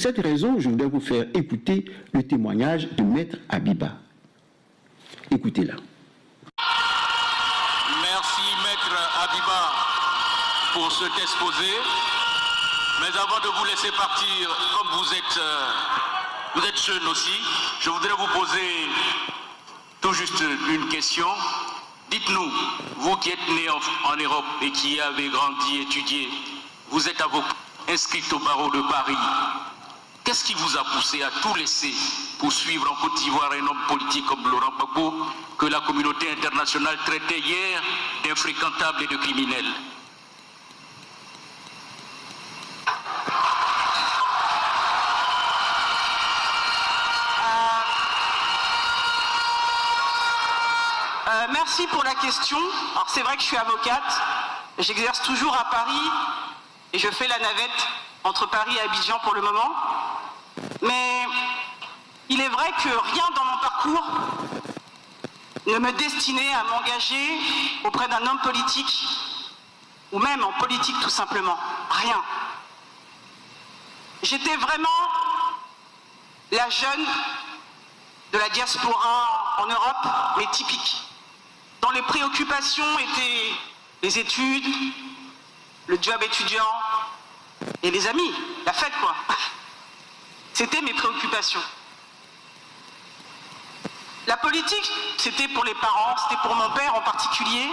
Pour cette raison, je voudrais vous faire écouter le témoignage de Maître Abiba. Écoutez-la. Merci Maître Abiba pour cet exposé. Mais avant de vous laisser partir, comme vous êtes jeune aussi, je voudrais vous poser tout juste une question. Dites-nous, vous qui êtes né en Europe et qui avez grandi, étudié, vous êtes avocat, inscrit au barreau de Paris. Qu'est-ce qui vous a poussé à tout laisser pour suivre en Côte d'Ivoire un homme politique comme Laurent Gbagbo, que la communauté internationale traitait hier d'infréquentable et de criminel? Merci pour la question. Alors c'est vrai que je suis avocate, j'exerce toujours à Paris et je fais la navette entre Paris et Abidjan pour le moment. Mais il est vrai que rien dans mon parcours ne me destinait à m'engager auprès d'un homme politique ou même en politique tout simplement. Rien. J'étais vraiment la jeune de la diaspora en Europe, mais typique, dont les préoccupations étaient les études, le job étudiant et les amis, la fête quoi. C'était mes préoccupations. La politique, c'était pour les parents, c'était pour mon père en particulier,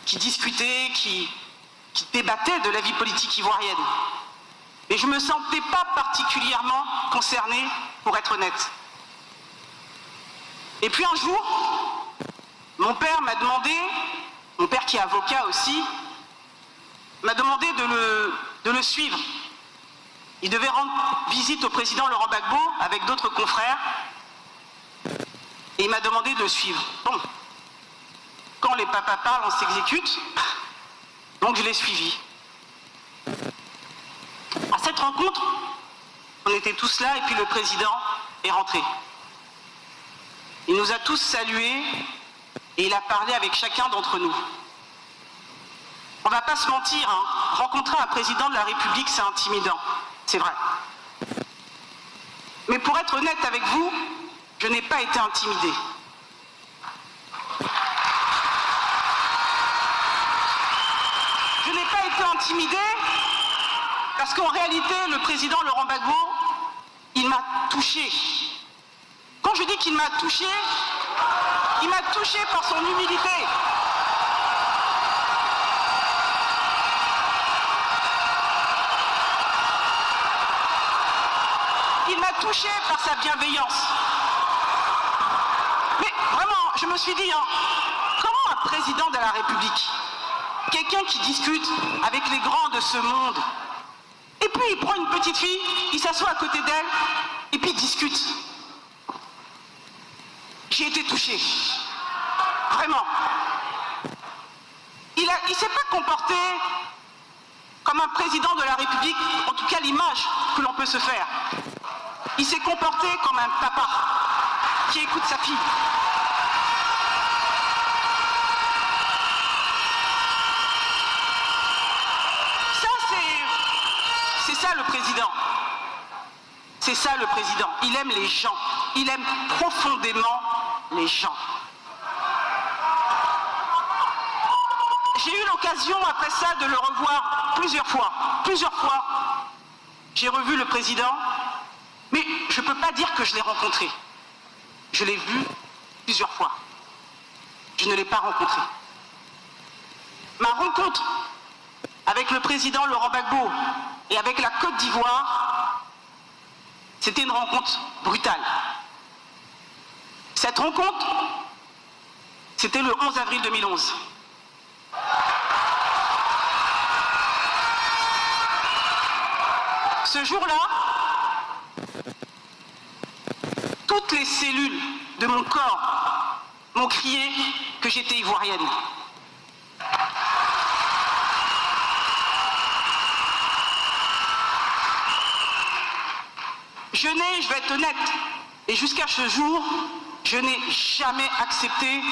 qui discutait, qui débattait de la vie politique ivoirienne. Et je ne me sentais pas particulièrement concernée, pour être honnête. Et puis un jour, mon père m'a demandé, mon père qui est avocat aussi, m'a demandé de le suivre. Il devait rendre visite au président Laurent Gbagbo avec d'autres confrères et il m'a demandé de le suivre. Bon, quand les papas parlent, on s'exécute, donc je l'ai suivi. À cette rencontre, on était tous là et puis le président est rentré. Il nous a tous salués et il a parlé avec chacun d'entre nous. On ne va pas se mentir, hein, rencontrer un président de la République, c'est intimidant, c'est vrai. Mais pour être honnête avec vous, je n'ai pas été intimidé. Je n'ai pas été intimidé parce qu'en réalité, le président Laurent Gbagbo, il m'a touché. Quand je dis qu'il m'a touché par son humilité. Il m'a touché par sa bienveillance. Mais vraiment, je me suis dit, hein, comment un président de la République, quelqu'un qui discute avec les grands de ce monde, et puis il prend une petite fille, il s'assoit à côté d'elle, et puis il discute. J'ai été touché. Vraiment. Il ne s'est pas comporté comme un président de la République, en tout cas l'image que l'on peut se faire. Il s'est comporté comme un papa qui écoute sa fille. Ça, c'est ça le président. C'est ça le président. Il aime les gens. Il aime profondément les gens. J'ai eu l'occasion après ça de le revoir plusieurs fois. Plusieurs fois, j'ai revu le président, mais je ne peux pas dire que je l'ai rencontré. Je l'ai vu plusieurs fois. Je ne l'ai pas rencontré. Ma rencontre avec le président Laurent Gbagbo et avec la Côte d'Ivoire, c'était une rencontre brutale. Cette rencontre, c'était le 11 avril 2011. Ce jour-là, toutes les cellules de mon corps m'ont crié que j'étais ivoirienne. Je vais être honnête, et jusqu'à ce jour, je n'ai jamais accepté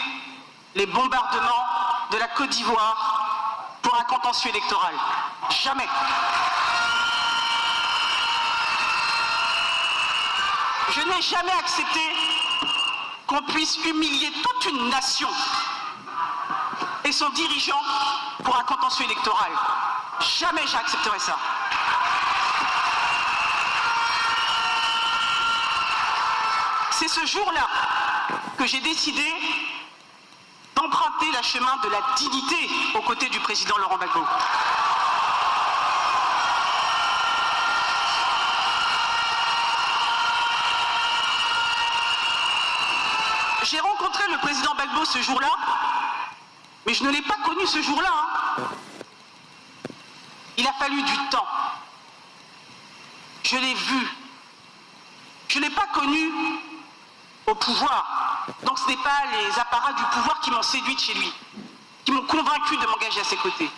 les bombardements de la Côte d'Ivoire pour un contentieux électoral. Jamais. Je n'ai jamais accepté qu'on puisse humilier toute une nation et son dirigeant pour un contentieux électoral. Jamais j'accepterai ça. C'est ce jour-là que j'ai décidé d'emprunter le chemin de la dignité aux côtés du président Laurent Gbagbo. J'ai rencontré le président Gbagbo ce jour-là, mais je ne l'ai pas connu ce jour-là. Il a fallu du temps. Je l'ai vu. Je ne l'ai pas connu au pouvoir. Donc ce n'est pas les apparats du pouvoir qui m'ont séduite chez lui, qui m'ont convaincu de m'engager à ses côtés.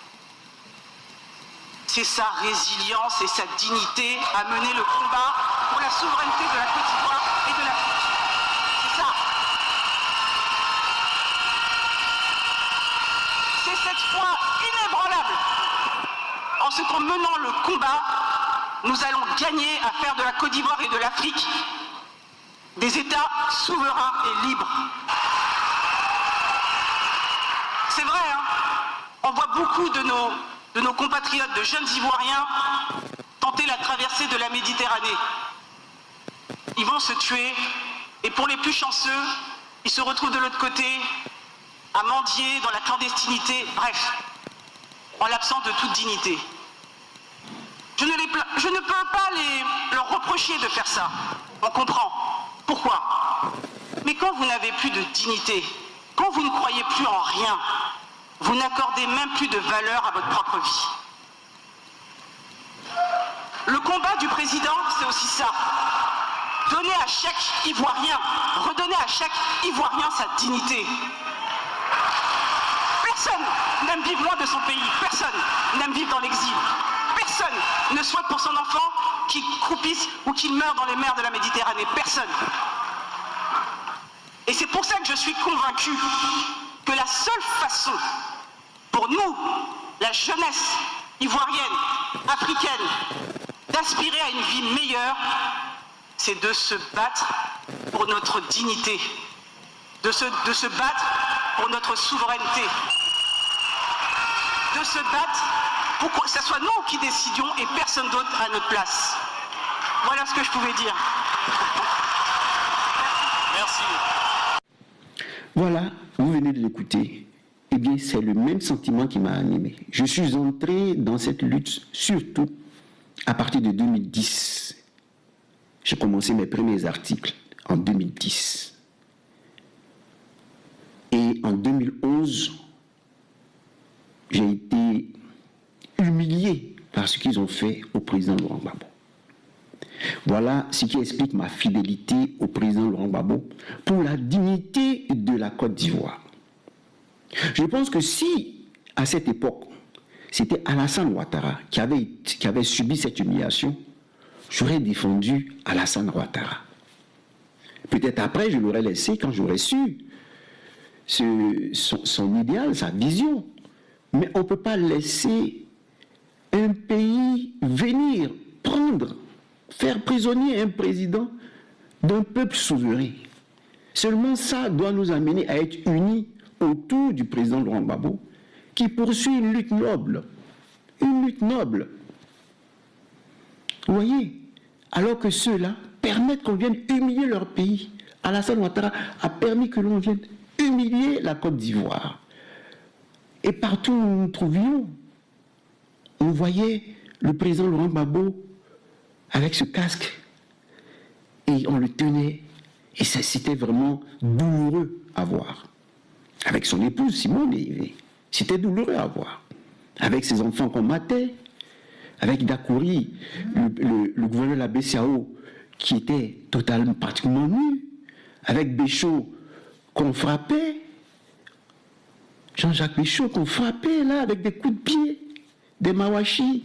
C'est sa résilience et sa dignité à mener le combat pour la souveraineté de la Côte d'Ivoire et de l'Afrique. C'est ça. C'est cette foi inébranlable. En ce qu'en menant le combat, nous allons gagner à faire de la Côte d'Ivoire et de l'Afrique des États souverains et libres. C'est vrai, hein, on voit beaucoup de nos compatriotes, de jeunes Ivoiriens, tenter la traversée de la Méditerranée. Ils vont se tuer, et pour les plus chanceux, ils se retrouvent de l'autre côté, à mendier dans la clandestinité, bref, en l'absence de toute dignité. Je ne peux pas leur reprocher de faire ça. On comprend. Pourquoi? Mais quand vous n'avez plus de dignité, quand vous ne croyez plus en rien, vous n'accordez même plus de valeur à votre propre vie. Le combat du président, c'est aussi ça. Donner à chaque Ivoirien, redonner à chaque Ivoirien sa dignité. Personne n'aime vivre loin de son pays, personne n'aime vivre dans l'exil. Personne ne souhaite pour son enfant qu'il croupisse ou qu'il meure dans les mers de la Méditerranée. Personne. Et c'est pour ça que je suis convaincu que la seule façon pour nous, la jeunesse ivoirienne, africaine, d'aspirer à une vie meilleure, c'est de se battre pour notre dignité, de se battre pour notre souveraineté, de se battre pour que ce soit nous qui décidions et personne d'autre à notre place. Voilà ce que je pouvais dire. Merci. Voilà, vous venez de l'écouter. Eh bien, c'est le même sentiment qui m'a animé. Je suis entré dans cette lutte surtout à partir de 2010. J'ai commencé mes premiers articles en 2010. Et en 2011, j'ai été humilié par ce qu'ils ont fait au président Laurent Gbagbo. Voilà ce qui explique ma fidélité au président Laurent Gbagbo pour la dignité de la Côte d'Ivoire. Je pense que si, à cette époque, c'était Alassane Ouattara qui avait subi cette humiliation, j'aurais défendu Alassane Ouattara. Peut-être après, je l'aurais laissé quand j'aurais su son idéal, sa vision. Mais on ne peut pas laisser un pays venir prendre, faire prisonnier un président d'un peuple souverain. Seulement ça doit nous amener à être unis autour du président Laurent Gbagbo, qui poursuit une lutte noble. Une lutte noble. Vous voyez? Alors que ceux-là permettent qu'on vienne humilier leur pays. Alassane Ouattara a permis que l'on vienne humilier la Côte d'Ivoire. Et partout où nous nous trouvions, on voyait le président Laurent Gbagbo avec ce casque. Et on le tenait. Et c'était vraiment douloureux à voir. Avec son épouse, Simone, c'était douloureux à voir. Avec ses enfants qu'on matait, avec Dakouri, le gouverneur de la BCAO, qui était totalement, pratiquement nu, avec Béchot, qu'on frappait, Jean-Jacques Béchot, qu'on frappait, là, avec des coups de pied, des mawashis.